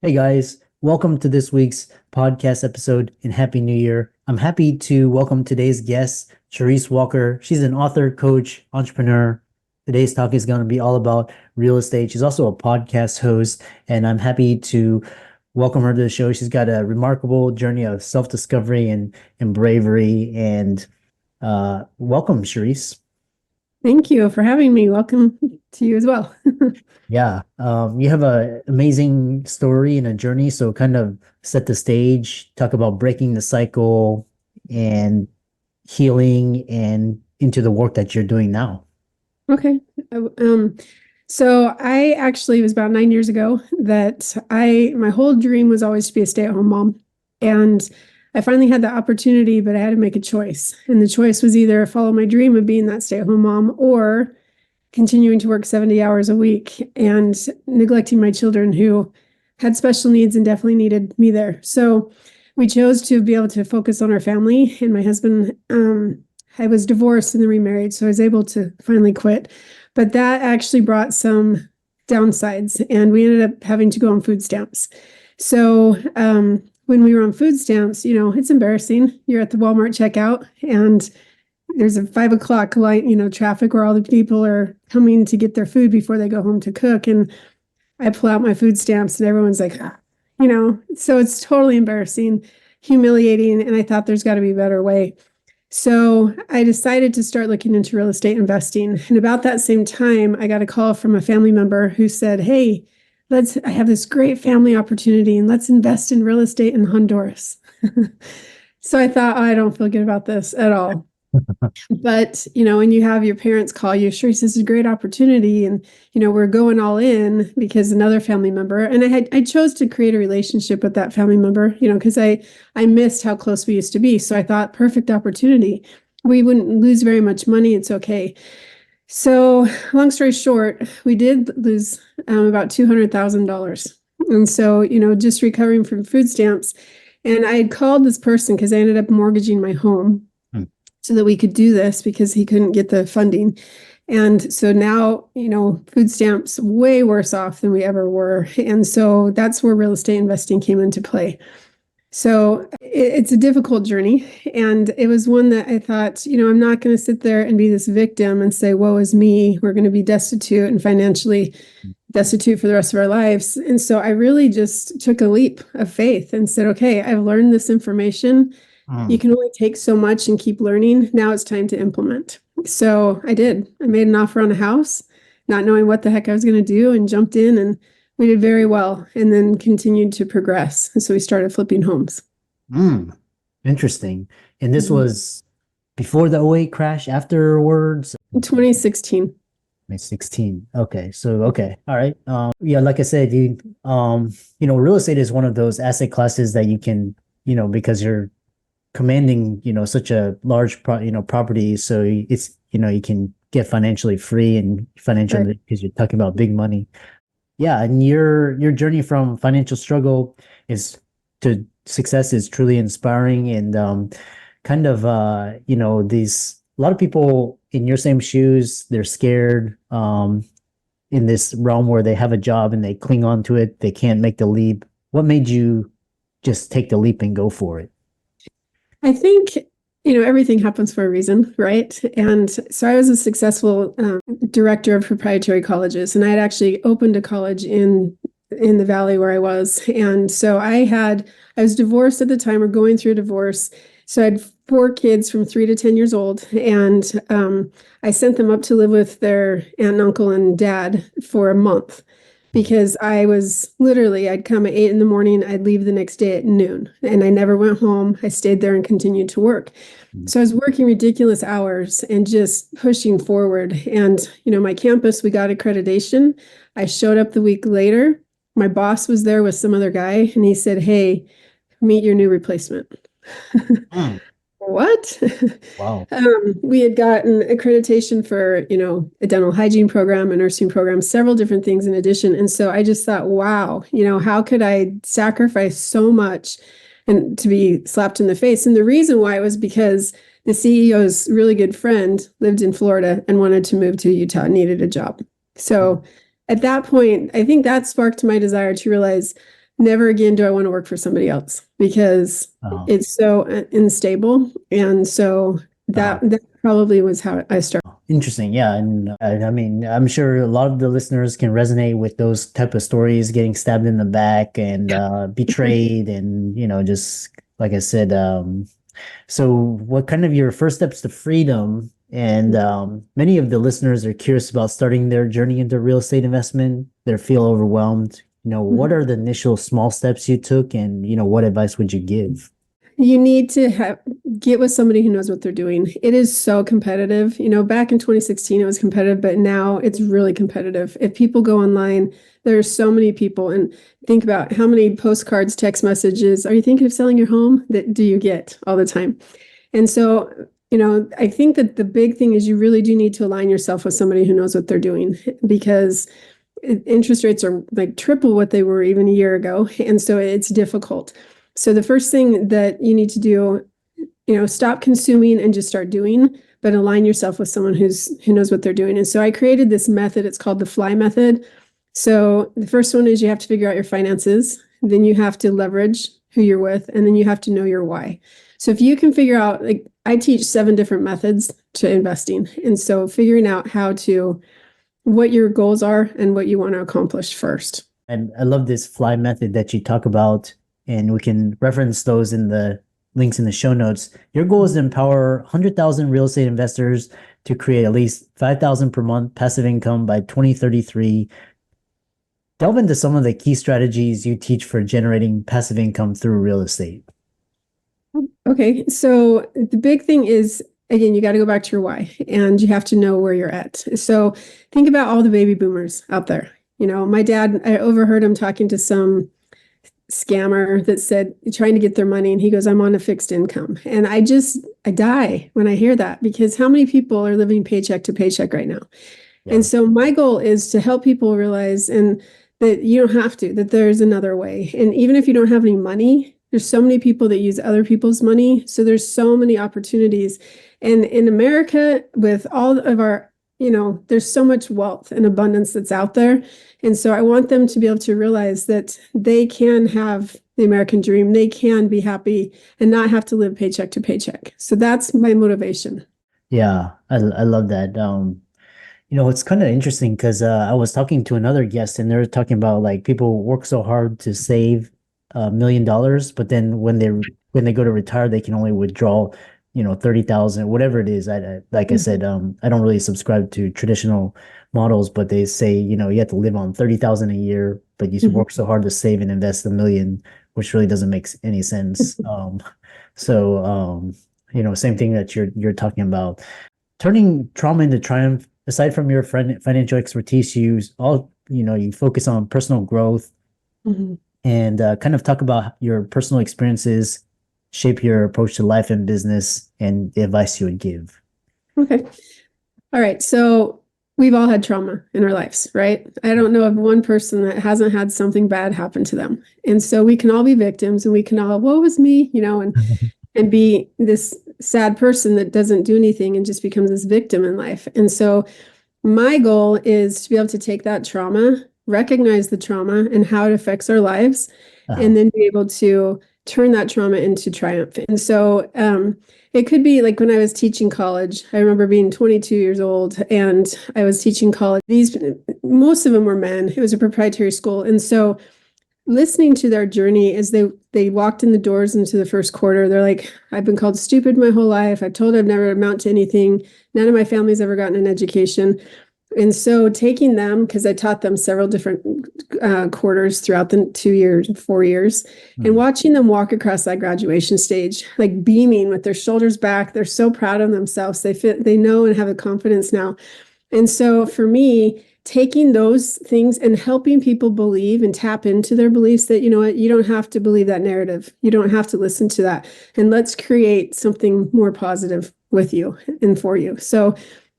Hey guys, welcome to this week's podcast episode and Happy New Year. I'm happy to welcome today's guest, Charisse Walker. She's an author, coach, entrepreneur. Today's talk is going to be all about real estate. She's also a podcast host, and I'm happy to welcome her to the show. She's got a remarkable journey of self-discovery and bravery. And welcome, Charisse. Thank you for having me. Welcome to you as well. Yeah, you have a amazing story and a journey. So kind of set the stage, talk about breaking the cycle and healing and into the work that you're doing now. Okay. So I actually, it was about 9 years ago that my whole dream was always to be a stay-at-home mom. And I finally had the opportunity, but I had to make a choice. And the choice was either follow my dream of being that stay-at-home mom or continuing to work 70 hours a week and neglecting my children who had special needs and definitely needed me there. So we chose to be able to focus on our family. And my husband, I was divorced and then remarried, so I was able to finally quit. But that actually brought some downsides, and we ended up having to go on food stamps. So when we were on food stamps, it's embarrassing. You're at the Walmart checkout and there's a 5 o'clock line, traffic where all the people are coming to get their food before they go home to cook. And I pull out my food stamps and everyone's like, so it's totally embarrassing, humiliating. And I thought there's got to be a better way. So I decided to start looking into real estate investing. And about that same time, I got a call from a family member who said, hey, I have this great family opportunity and let's invest in real estate in Honduras. So I thought, I don't feel good about this at all. But, when you have your parents call you, Charisse, this is a great opportunity. And, we're going all in because another family member, and I chose to create a relationship with that family member, because I missed how close we used to be. So I thought, perfect opportunity. We wouldn't lose very much money. It's okay. So long story short, we did lose about $200,000. And so, just recovering from food stamps. And I had called this person because I ended up mortgaging my home so that we could do this because he couldn't get the funding. And so now, food stamps way worse off than we ever were. And so that's where real estate investing came into play. So it's a difficult journey. And it was one that I thought, I'm not going to sit there and be this victim and say, woe is me. We're going to be destitute and financially destitute for the rest of our lives. And so I really just took a leap of faith and said, okay, I've learned this information. You can only take so much and keep learning. Now it's time to implement. So I did. I made an offer on a house, not knowing what the heck I was going to do, and jumped in, and we did very well, and then continued to progress. And so we started flipping homes. Interesting. And this was before the '08 crash, afterwards? In 2016. 2016. Okay. So, okay. All right. Yeah, like I said, real estate is one of those asset classes that you can, because you're commanding, such a large property. So it's, you can get financially free and financially because you're talking about big money. Yeah. And your journey from financial struggle is to success is truly inspiring. And kind of, a lot of people in your same shoes, they're scared in this realm where they have a job and they cling on to it. They can't make the leap. What made you just take the leap and go for it? I think, everything happens for a reason, right? And so I was a successful director of proprietary colleges, and I had actually opened a college in the valley where I was. And so I was divorced at the time, or going through a divorce. So I had 4 kids from 3 to 10 years old, and I sent them up to live with their aunt and uncle and dad for a month. Because I'd come at 8 a.m, I'd leave the next day at noon, and I never went home. I stayed there and continued to work. So I was working ridiculous hours and just pushing forward. And, my campus, we got accreditation. I showed up the week later. My boss was there with some other guy, and he said, hey, meet your new replacement. What? Wow. We had gotten accreditation for, a dental hygiene program, a nursing program, several different things in addition. And so I just thought, wow, how could I sacrifice so much and to be slapped in the face? And the reason why was because the CEO's really good friend lived in Florida and wanted to move to Utah, needed a job. So at that point, I think that sparked my desire to realize never again do I want to work for somebody else because Uh, it's so unstable. And so uh, that probably was how I started. Interesting. Yeah. And I mean, I'm sure a lot of the listeners can resonate with those type of stories, getting stabbed in the back and betrayed and, just like I said, so what kind of your first steps to freedom? And many of the listeners are curious about starting their journey into real estate investment. They feel overwhelmed. What Mhm. are the initial small steps you took and, what advice would you give? You need to get with somebody who knows what they're doing. It is so competitive. Back in 2016, it was competitive, but now it's really competitive. If people go online, there's so many people. And think about how many postcards, text messages, are you thinking of selling your home? That do you get all the time? And so, I think that the big thing is you really do need to align yourself with somebody who knows what they're doing because interest rates are like triple what they were even a year ago. And so it's difficult. So the first thing that you need to do, stop consuming and just start doing, but align yourself with someone who knows what they're doing. And so I created this method. It's called the FLY method. So the first one is you have to figure out your finances. Then you have to leverage who you're with, and then you have to know your why. So if you can figure out, like I teach 7 different methods to investing. And so figuring out what your goals are and what you want to accomplish first. And I love this fly method that you talk about, and we can reference those in the links in the show notes. Your goal is to empower 100,000 real estate investors to create at least 5,000 per month passive income by 2033. Delve into some of the key strategies you teach for generating passive income through real estate. Okay, so the big thing is, again, you got to go back to your why and you have to know where you're at. So think about all the baby boomers out there. My dad, I overheard him talking to some scammer that said, trying to get their money, and he goes, I'm on a fixed income. And I die when I hear that because how many people are living paycheck to paycheck right now? Yeah. And so my goal is to help people realize and that you don't have to, that there's another way. And even if you don't have any money, there's so many people that use other people's money. So there's so many opportunities. And in America, with all of our, there's so much wealth and abundance that's out there. And so I want them to be able to realize that they can have the American dream. They can be happy and not have to live paycheck to paycheck. So that's my motivation. Yeah, I love that. It's kind of interesting because I was talking to another guest and they were talking about like people work so hard to save $1 million, but then when they go to retire, they can only withdraw, 30,000, whatever it is. Like I said, I don't really subscribe to traditional models, but they say, you have to live on 30,000 a year, but you Mhm. work so hard to save and invest 1 million, which really doesn't make any sense. Same thing that you're talking about. Turning trauma into triumph, aside from your financial expertise, you focus on personal growth Mhm. and kind of talk about your personal experiences, shape your approach to life and business, and the advice you would give. Okay. All right. So we've all had trauma in our lives, right? I don't know of one person that hasn't had something bad happen to them. And so we can all be victims and we can all, woe was me, and be this sad person that doesn't do anything and just becomes this victim in life. And so my goal is to be able to take that trauma, recognize the trauma and how it affects our lives, Uh-huh. and then be able to turn that trauma into triumph. And so it could be like when I was teaching college, I remember being 22 years old and I was teaching college. Most of them were men. It was a proprietary school. And so listening to their journey as they walked in the doors into the first quarter, they're like, I've been called stupid my whole life. I've told I've never amount to anything. None of my family's ever gotten an education. And so taking them, because I taught them several different quarters throughout the 2 years, 4 years, and Mm. watching them walk across that graduation stage, like beaming with their shoulders back, they're so proud of themselves. They know and have a confidence now. And so for me, taking those things and helping people believe and tap into their beliefs that, you know what, you don't have to believe that narrative. You don't have to listen to that. And let's create something more positive with you and for you. So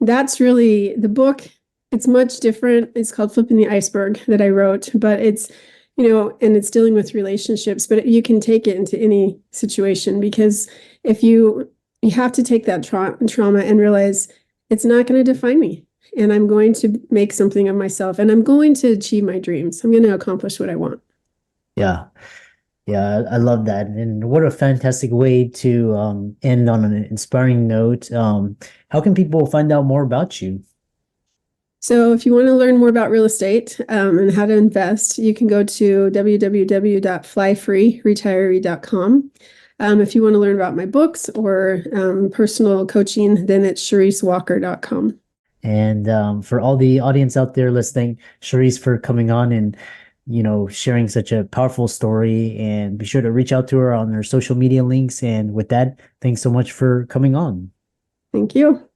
that's really the book. It's much different. It's called Flipping the Iceberg that I wrote, but it's, and it's dealing with relationships, but you can take it into any situation because if you have to take that trauma and realize it's not going to define me and I'm going to make something of myself and I'm going to achieve my dreams. I'm going to accomplish what I want. Yeah. Yeah, I love that. And what a fantastic way to end on an inspiring note. How can people find out more about you? So if you want to learn more about real estate and how to invest, you can go to www.flyfreeretiree.com. If you want to learn about my books or personal coaching, then it's CharisseWalker.com. And for all the audience out there listening, Charisse for coming on and sharing such a powerful story. And be sure to reach out to her on her social media links. And with that, thanks so much for coming on. Thank you.